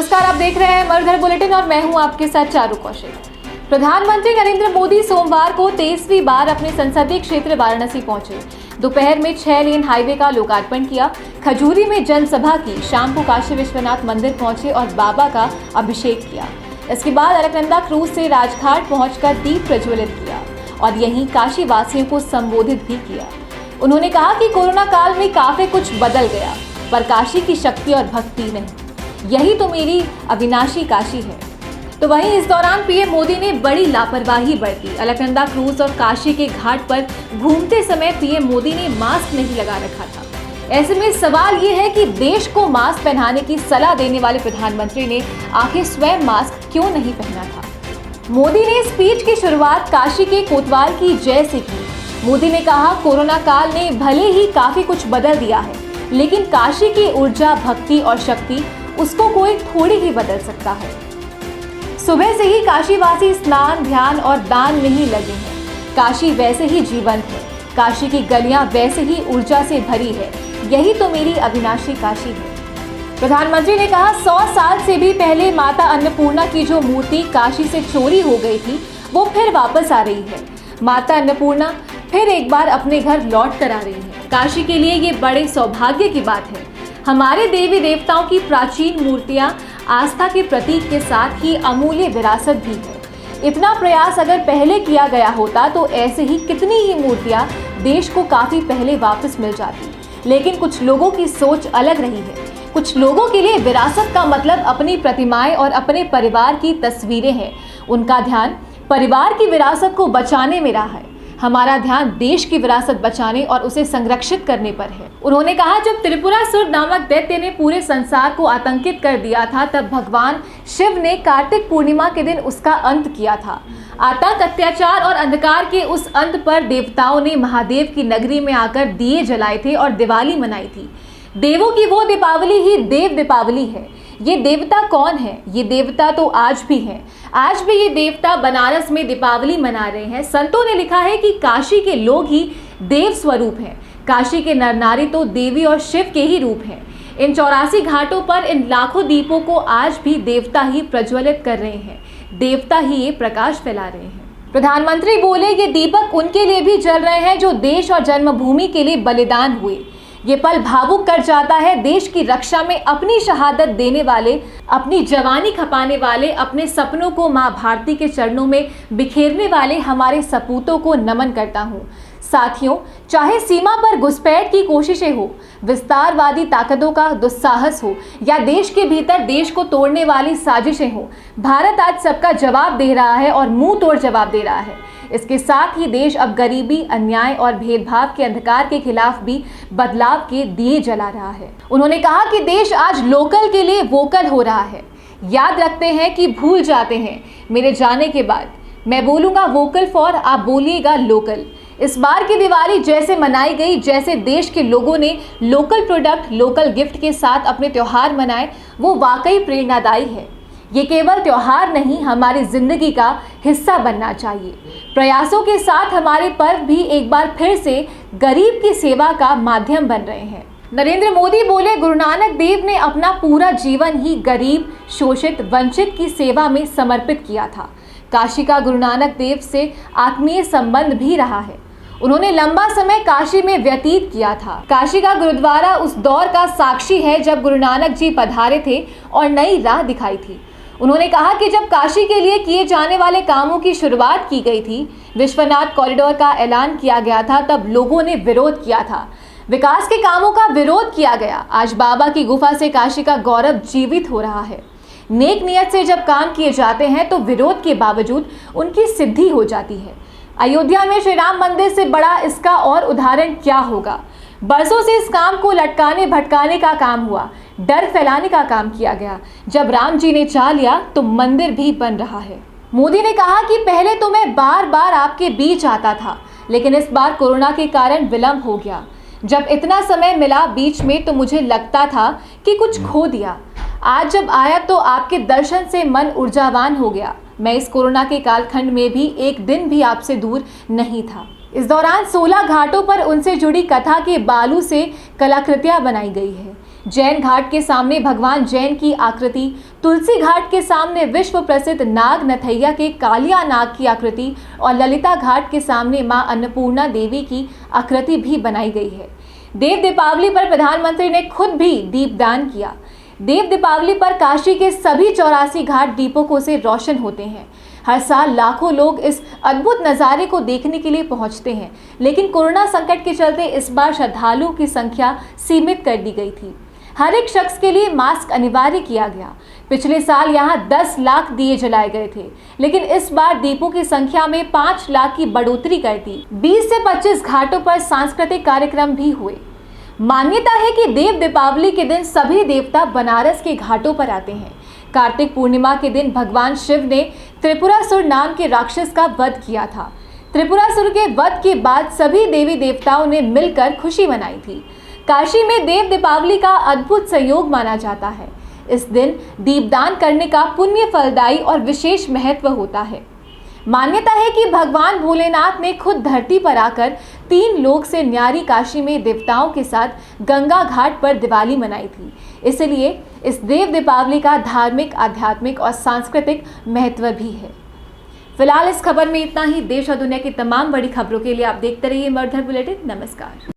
नमस्कार, आप देख रहे हैं मरघर बुलेटिन और मैं हूं आपके साथ चारू कौशिक। प्रधानमंत्री नरेंद्र मोदी सोमवार को 23वीं बार अपने संसदीय क्षेत्र वाराणसी पहुंचे। दोपहर में 6 लेन हाईवे का लोकार्पण किया, खजूरी में जनसभा की, शाम को काशी विश्वनाथ मंदिर पहुंचे और बाबा का अभिषेक किया। इसके बाद अलकनंदा क्रूज से राजघाट पहुंचकर दीप प्रज्वलित किया और यहीं काशी वासियों को संबोधित भी किया। उन्होंने कहा कि कोरोना काल में काफी कुछ बदल गया, पर काशी की शक्ति और भक्ति नहीं, यही तो मेरी अविनाशी काशी है। तो वहीं इस दौरान पीएम मोदी ने बड़ी लापरवाही बरती। अलकनंदा क्रूज और काशी के घाट पर घूमते समय पीएम मोदी ने मास्क नहीं लगा रखा था। ऐसे में सवाल ये है कि देश को मास्क पहनाने की सलाह देने वाले प्रधानमंत्री ने आखिर स्वयं मास्क क्यों नहीं पहना था। मोदी ने स्पीच की शुरुआत काशी के कोतवाल की जय से की। मोदी ने कहा, कोरोना काल ने भले ही काफी कुछ बदल दिया है, लेकिन काशी की ऊर्जा, भक्ति और शक्ति उसको कोई थोड़ी ही बदल सकता है। सुबह से ही काशीवासी स्नान, ध्यान और दान में ही लगे हैं। काशी वैसे ही जीवंत है, काशी की गलियां वैसे ही ऊर्जा से भरी है, यही तो मेरी अविनाशी काशी है। प्रधानमंत्री ने कहा, 100 साल से भी पहले माता अन्नपूर्णा की जो मूर्ति काशी से चोरी हो गई थी, वो फिर वापस आ रही है। माता अन्नपूर्णा फिर एक बार अपने घर लौट कर आ रही है। काशी के लिए ये बड़े सौभाग्य की बात है। हमारे देवी देवताओं की प्राचीन मूर्तियां आस्था के प्रतीक के साथ ही अमूल्य विरासत भी है। इतना प्रयास अगर पहले किया गया होता तो ऐसे ही कितनी ही मूर्तियां देश को काफी पहले वापस मिल जाती। लेकिन कुछ लोगों की सोच अलग रही है। कुछ लोगों के लिए विरासत का मतलब अपनी प्रतिमाएं और अपने परिवार की तस्वीरें हैं। उनका ध्यान परिवार की विरासत को बचाने में रहा है। हमारा ध्यान देश की विरासत बचाने और उसे संरक्षित करने पर है। उन्होंने कहा, जब त्रिपुरासुर नामक दैत्य ने पूरे संसार को आतंकित कर दिया था, तब भगवान शिव ने कार्तिक पूर्णिमा के दिन उसका अंत किया था। आतंक, अत्याचार और अंधकार के उस अंत पर देवताओं ने महादेव की नगरी में आकर दिए जलाए थे और दिवाली मनाई थी। देवों की वो दीपावली ही देव दीपावली है। ये देवता कौन है? ये देवता तो आज भी है। आज भी ये देवता बनारस में दीपावली मना रहे हैं। संतों ने लिखा है कि काशी के लोग ही देव स्वरूप हैं। काशी के नर नारी तो देवी और शिव के ही रूप हैं। इन 84 घाटों पर इन लाखों दीपों को आज भी देवता ही प्रज्वलित कर रहे हैं। देवता ही ये प्रकाश फैला रहे हैं। प्रधानमंत्री बोले, ये दीपक उनके लिए भी जल रहे हैं जो देश और जन्मभूमि के लिए बलिदान हुए। ये पल भावुक कर जाता है। देश की रक्षा में अपनी शहादत देने वाले, अपनी जवानी खपाने वाले, अपने सपनों को मां भारती के चरणों में बिखेरने वाले हमारे सपूतों को नमन करता हूँ। साथियों, चाहे सीमा पर घुसपैठ की कोशिशें हो, विस्तारवादी ताकतों का दुस्साहस हो या देश के भीतर देश को तोड़ने वाली साजिशें हो, भारत आज सबका जवाब दे रहा है और मुंह तोड़ जवाब दे रहा है। इसके साथ ही देश अब गरीबी, अन्याय और भेदभाव के अंधकार के खिलाफ भी बदलाव के दिए जला रहा है। उन्होंने कहा कि देश आज लोकल के लिए वोकल हो रहा है। याद रखते हैं कि भूल जाते हैं। मेरे जाने के बाद मैं बोलूँगा वोकल फॉर, आप बोलिएगा लोकल। इस बार की दिवाली जैसे मनाई गई, जैसे देश के लोगों ने लोकल प्रोडक्ट, लोकल गिफ्ट के साथ अपने त्यौहार मनाए, वो वाकई प्रेरणादायी है। ये केवल त्यौहार नहीं, हमारी जिंदगी का हिस्सा बनना चाहिए। प्रयासों के साथ हमारे पर्व भी एक बार फिर से गरीब की सेवा का माध्यम बन रहे हैं। नरेंद्र मोदी बोले, गुरु नानक देव ने अपना पूरा जीवन ही गरीब, शोषित, वंचित की सेवा में समर्पित किया था। काशी का गुरु नानक देव से आत्मीय संबंध भी रहा है। उन्होंने लंबा समय काशी में व्यतीत किया था। काशी का गुरुद्वारा उस दौर का साक्षी है जब गुरु नानक जी पधारे थे और नई राह दिखाई थी। उन्होंने कहा कि जब काशी के लिए किए जाने वाले कामों की शुरुआत की गई थी, विश्वनाथ कॉरिडोर का ऐलान किया गया था, तब लोगों ने विरोध किया था। विकास के कामों का विरोध किया गया। आज बाबा की गुफा से काशी का गौरव जीवित हो रहा है। नेक नियत से जब काम किए जाते हैं तो विरोध के बावजूद उनकी सिद्धि हो जाती है। अयोध्या में श्री राम मंदिर से बड़ा इसका और उदाहरण क्या होगा। बरसों से इस काम को लटकाने भटकाने का काम हुआ, डर फैलाने का काम किया गया। जब राम जी ने चाह लिया तो मंदिर भी बन रहा है। मोदी ने कहा कि पहले तो मैं बार बार आपके बीच आता था, लेकिन इस बार कोरोना के कारण विलंब हो गया। जब इतना समय मिला बीच में तो मुझे लगता था कि कुछ खो दिया। आज जब आया तो आपके दर्शन से मन ऊर्जावान हो गया। मैं इस कोरोना के कालखंड में भी एक दिन भी आपसे दूर नहीं था। इस दौरान 16 घाटों पर उनसे जुड़ी कथा के बालू से कलाकृतियां बनाई गई है। जैन घाट के सामने भगवान जैन की आकृति, तुलसी घाट के सामने विश्व प्रसिद्ध नाग नथैया के कालिया नाग की आकृति और ललिता घाट के सामने मां अन्नपूर्णा देवी की आकृति भी बनाई गई है। देव दीपावली पर प्रधानमंत्री ने खुद भी दीपदान किया। देव दीपावली पर काशी के सभी 84 घाट दीपकों से रोशन होते हैं। हर साल लाखों लोग इस अद्भुत नज़ारे को देखने के लिए पहुंचते हैं, लेकिन कोरोना संकट के चलते इस बार श्रद्धालुओं की संख्या सीमित कर दी गई थी। हर एक शख्स के लिए मास्क अनिवार्य किया गया। पिछले साल यहां 10 लाख दिए जलाए गए थे, लेकिन इस बार दीपों की संख्या में 5 लाख की बढ़ोतरी कर दी। 20 से 25 घाटों पर सांस्कृतिक कार्यक्रम भी हुए। मान्यता है कि देव दीपावली के दिन सभी देवता बनारस के घाटों पर आते हैं। कार्तिक पूर्णिमा के दिन भगवान शिव ने त्रिपुरासुर नाम के राक्षस का वध किया था। त्रिपुरासुर के वध के बाद सभी देवी देवताओं ने मिलकर खुशी मनाई थी। काशी में देव दीपावली का अद्भुत संयोग माना जाता है। इस दिन दीपदान करने का पुण्य फलदायी और विशेष महत्व होता है। मान्यता है कि भगवान भोलेनाथ ने खुद धरती पर आकर 3 लोक से न्यारी काशी में देवताओं के साथ गंगा घाट पर दिवाली मनाई थी। इसलिए इस देव दीपावली का धार्मिक, आध्यात्मिक और सांस्कृतिक महत्व भी है। फिलहाल इस खबर में इतना ही। देश और दुनिया की तमाम बड़ी खबरों के लिए आप देखते रहिए मर्धर बुलेटिन। नमस्कार।